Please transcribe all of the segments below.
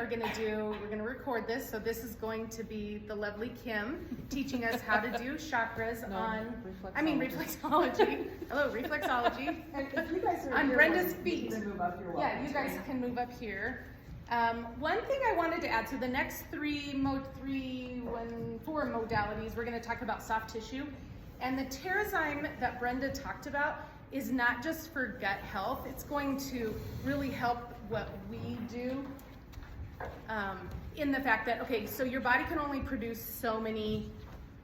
We're gonna record this, so this is going to be the lovely Kim teaching us how to do chakras reflexology. Hello, reflexology. And if you guys are on here, Brenda's feet. You move up, you're welcome. Yeah, you guys can move up here. One thing I wanted to add, so the next four modalities, we're gonna talk about soft tissue. And the Terrazyme that Brenda talked about is not just for gut health, it's going to really help what we do. In the fact that, okay, so your body can only produce so many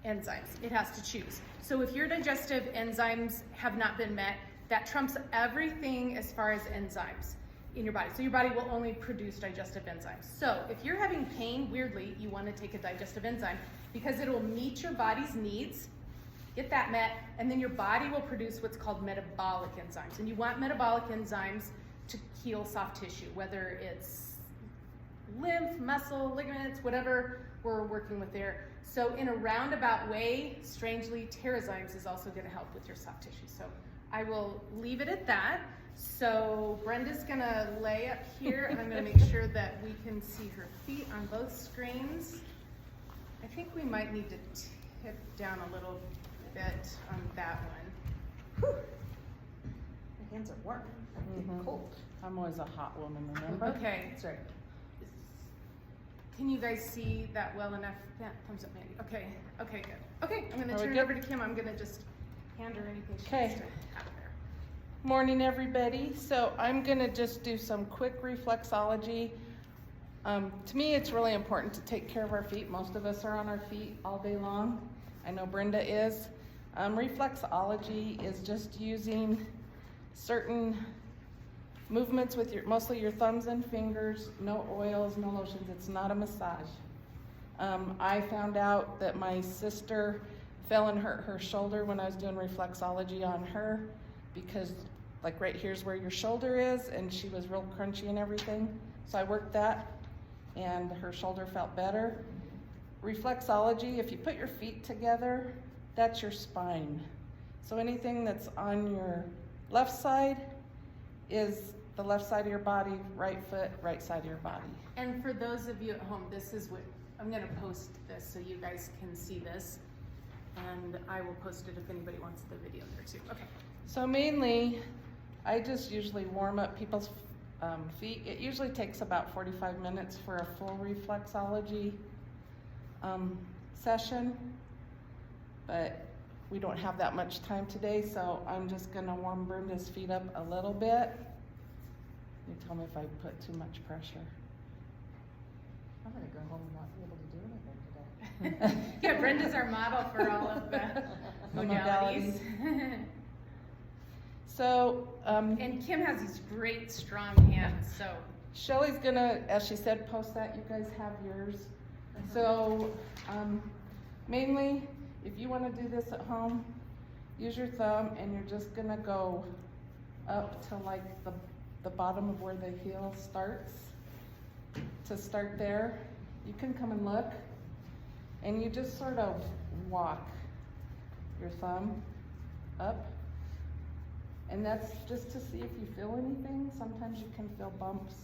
enzymes. It has to choose. So if your digestive enzymes have not been met, that trumps everything as far as enzymes in your body. So your body will only produce digestive enzymes. So if you're having pain, weirdly, you want to take a digestive enzyme because it will meet your body's needs, get that met, and then your body will produce what's called metabolic enzymes. And you want metabolic enzymes to heal soft tissue, whether it's lymph, muscle, ligaments, whatever we're working with there. So in a roundabout way, strangely, Terrazymes is also going to help with your soft tissue. So I will leave it at that. So Brenda's going to lay up here, and I'm going to make sure that we can see her feet on both screens. I think we might need to tip down a little bit on that one. Whew. My hands are warm. I'm getting cold. I'm always a hot woman, remember? Okay. That's right. Can you guys see that well enough? Yeah, thumbs up, Mandy. Okay, good. Okay, I'm gonna Are we turn it good? over to Kim. I'm gonna just hand her anything she Okay. needs to have there. Morning, everybody. So I'm gonna just do some quick reflexology. To me, it's really important to take care of our feet. Most of us are on our feet all day long. I know Brenda is. Reflexology is just using certain movements with mostly your thumbs and fingers, no oils, no lotions. It's not a massage. I found out that my sister fell and hurt her shoulder when I was doing reflexology on her because like right here's where your shoulder is, and she was real crunchy and everything. So I worked that and her shoulder felt better. Reflexology, if you put your feet together, that's your spine. So anything that's on your left side is the left side of your body, right foot, right side of your body. And for those of you at home, this is what, I'm gonna post this so you guys can see this. And I will post it if anybody wants the video there too. Okay. So mainly, I just usually warm up people's feet. It usually takes about 45 minutes for a full reflexology session, but we don't have that much time today, so I'm just gonna warm Brenda's feet up a little bit. You tell me if I put too much pressure. I'm gonna go home and not be able to do anything today. Yeah, Brenda's our model for all of the modalities. So, And Kim has these great, strong hands, so. Shelly's gonna, as she said, post that. You guys have yours. So, mainly, if you wanna do this at home, use your thumb and you're just gonna go up to like the bottom of where the heel starts. To start there, you can come and look, and you just sort of walk your thumb up, and that's just to see if you feel anything. Sometimes you can feel bumps,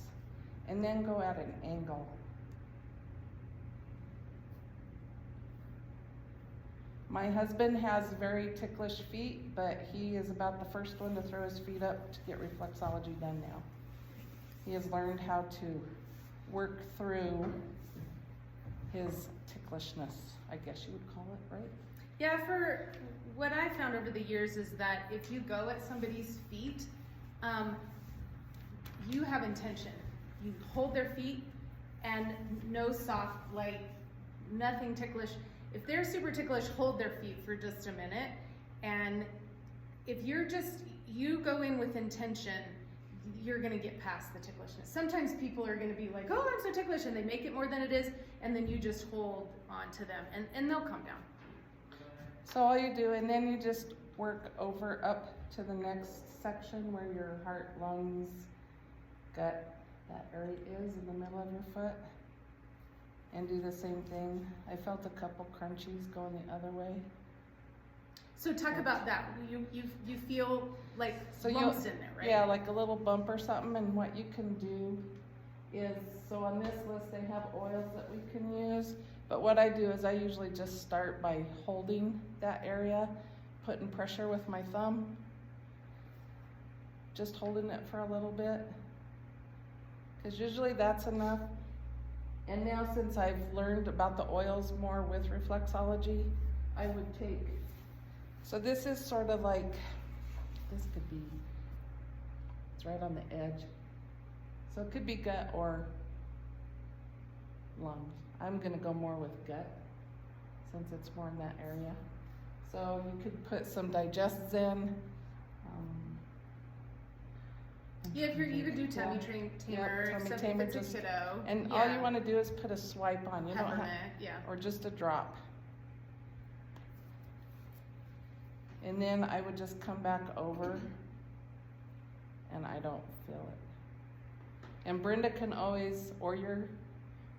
and then go at an angle. My husband has very ticklish feet, but he is about the first one to throw his feet up to get reflexology done now. He has learned how to work through his ticklishness, I guess you would call it, right? Yeah, for what I found over the years is that if you go at somebody's feet, you have intention. You hold their feet and no soft, like nothing ticklish. If they're super ticklish, hold their feet for just a minute. And if you go in with intention, you're gonna get past the ticklishness. Sometimes people are gonna be like, oh, I'm so ticklish, and they make it more than it is, and then you just hold on to them, and they'll calm down. So all you do, and then you just work over up to the next section where your heart, lungs, gut, that area is in the middle of your foot. And do the same thing. I felt a couple crunchies going the other way. So talk about that. You feel like So lumps in there, right? Yeah, like a little bump or something, and what you can do is, so on this list they have oils that we can use, but what I do is I usually just start by holding that area, putting pressure with my thumb, just holding it for a little bit, because usually that's enough. And now since I've learned about the oils more with reflexology, I would take, so this is sort of like, this could be, it's right on the edge. So it could be gut or lungs. I'm gonna go more with gut since it's more in that area. So you could put some Digest Zen. Yeah, if you could do tummy Yeah, tamer, tummy except tamer, if it's just- a kiddo. And yeah. all you wanna do is put a swipe on. You don't have, Peppermint, yeah. or just a drop. And then I would just come back over and I don't feel it. And Brenda can always, or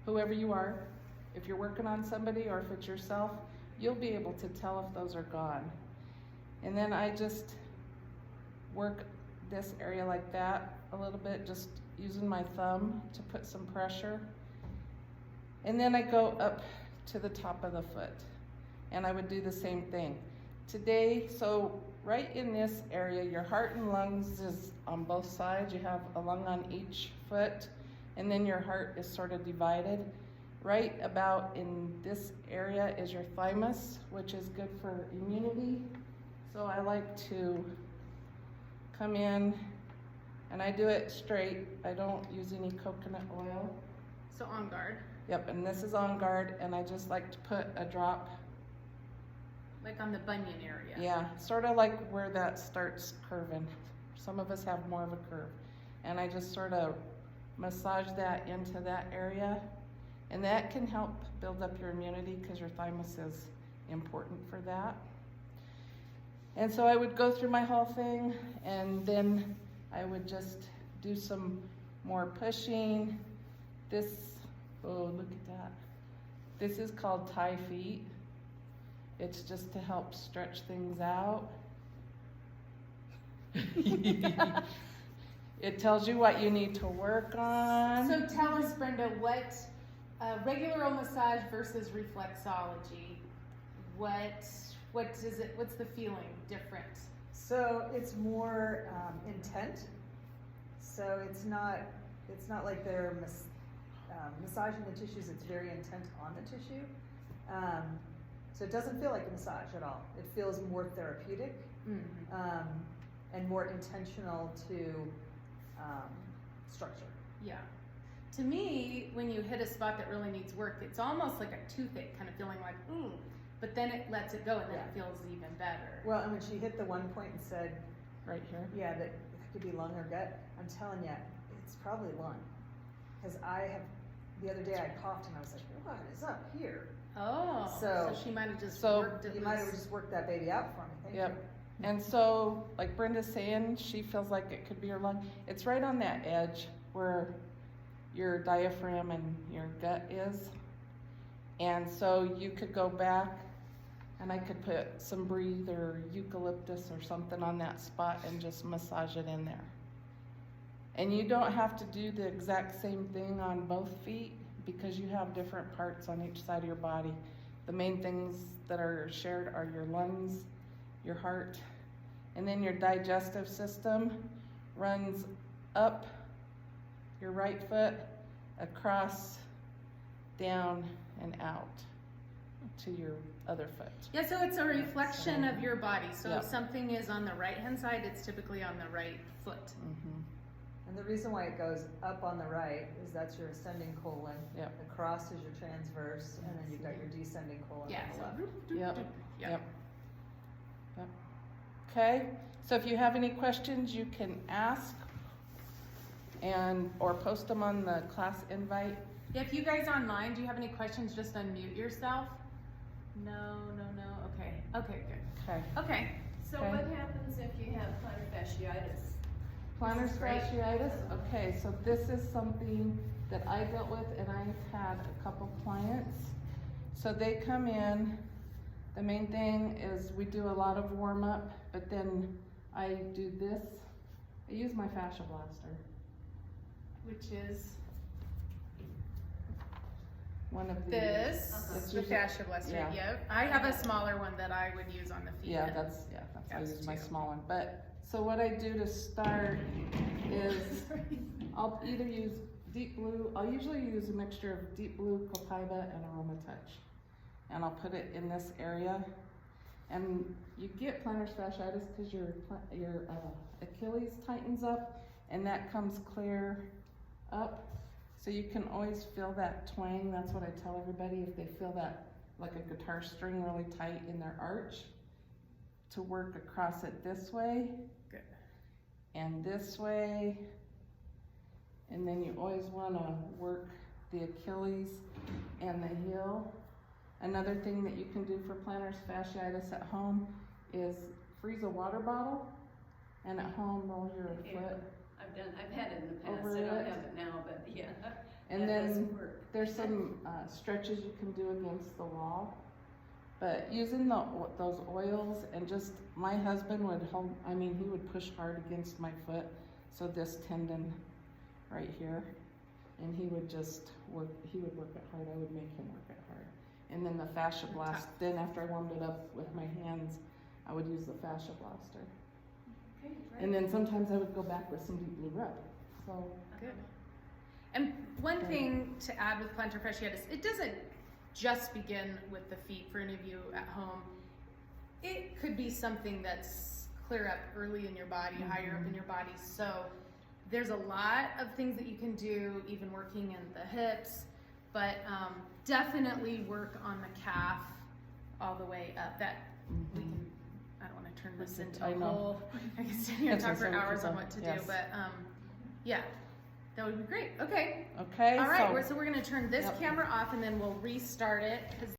whoever you are, if you're working on somebody or if it's yourself, you'll be able to tell if those are gone. And then I just work this area like that a little bit, just using my thumb to put some pressure. And then I go up to the top of the foot and I would do the same thing. Today, so right in this area, your heart and lungs is on both sides. You have a lung on each foot, and then your heart is sort of divided. Right about in this area is your thymus, which is good for immunity. So I like to come in, and I do it straight. I don't use any coconut oil. So on guard, Yep, and this is on guard, and I just like to put a drop. like on the bunion area. Yeah, sort of like where that starts curving. Some of us have more of a curve. And I just sort of massage that into that area. And that can help build up your immunity because your thymus is important for that. And so I would go through my whole thing and then I would just do some more pushing. This, oh, look at that. This is called Thai feet. It's just to help stretch things out. It tells you what you need to work on. So tell us, Brenda, what regular massage versus reflexology? What is it? What's the feeling different? So it's more intent. So it's not like they're massaging the tissues. It's very intent on the tissue. So it doesn't feel like a massage at all. It feels more therapeutic and more intentional to structure. Yeah. To me, when you hit a spot that really needs work, it's almost like a toothache, kind of feeling like, ooh, but then it lets it go and then it feels even better. Well, and when she hit the one point and said, Right here. yeah, that it could be lung or gut, I'm telling you, it's probably lung. Because the other day I coughed and I was like, what is up here? Oh, so she might have just worked it You might have loose. just worked that baby out for me. Thank Yep. you. And so, like Brenda's saying, she feels like it could be her lung. It's right on that edge where your diaphragm and your gut is. And so you could go back and I could put some breathe or eucalyptus or something on that spot and just massage it in there. And you don't have to do the exact same thing on both feet because you have different parts on each side of your body. The main things that are shared are your lungs, your heart, and then your digestive system runs up your right foot, across, down, and out to your other foot. Yeah, so it's a reflection of your body. So Yep. if something is on the right-hand side, it's typically on the right foot. Mm-hmm. And the reason why it goes up on the right is that's your ascending colon. Yep. Across is your transverse, and then you've got your descending colon Yeah. on the left. Yep. Yeah. Yep. Yep. Okay, so if you have any questions, you can ask or post them on the class invite. If you guys online, do you have any questions, just unmute yourself. No. Okay, good. Okay. Okay. So Okay. what happens if you have plantar fasciitis? Plantar This is great. fasciitis, okay, so this is something that I dealt with and I've had a couple clients. So they come in, the main thing is we do a lot of warm up, but then I do this. I use my fascia blaster. Which is one of these. This, It's the usually- fascia blister, yeah. yep. I have a smaller one that I would use on the feet. Yeah, that's I That's use my two. small one. But, so what I do to start is, I'll either use deep blue, I'll usually use a mixture of deep blue, Copaiba, and Aroma Touch. And I'll put it in this area. And you get plantar fasciitis because your Achilles tightens up, and that comes clear up. So you can always feel that twang. That's what I tell everybody, if they feel that like a guitar string really tight in their arch, to work across it this way. Good. And this way. And then you always want to work the Achilles and the heel. Another thing that you can do for plantar fasciitis at home is freeze a water bottle, and at home roll your foot. I've had it in the past, Over I don't it. have it now, but yeah. And that does then work. there's some stretches you can do against the wall. But using those oils, and just, my husband would hold, I mean, he would push hard against my foot, so this tendon right here, and he would just work, he would work it hard, I would make him work it hard. And then the fascia blast, then after I warmed it up with my hands, I would use the fascia blaster. Okay, And then sometimes I would go back with some deep blue rub, so. Good. And one thing to add with plantar fasciitis, it doesn't just begin with the feet for any of you at home. It could be something that's clear up early in your body, higher up in your body. So there's a lot of things that you can do, even working in the hips, but definitely work on the calf all the way up. That we can, I don't want to turn this into I a know. whole, I can stand here and That's talk for what hours on we what to yes. do, but yeah, that would be great. Okay. Okay, All right, so. so we're gonna turn this Yep. camera off and then we'll restart it, 'cause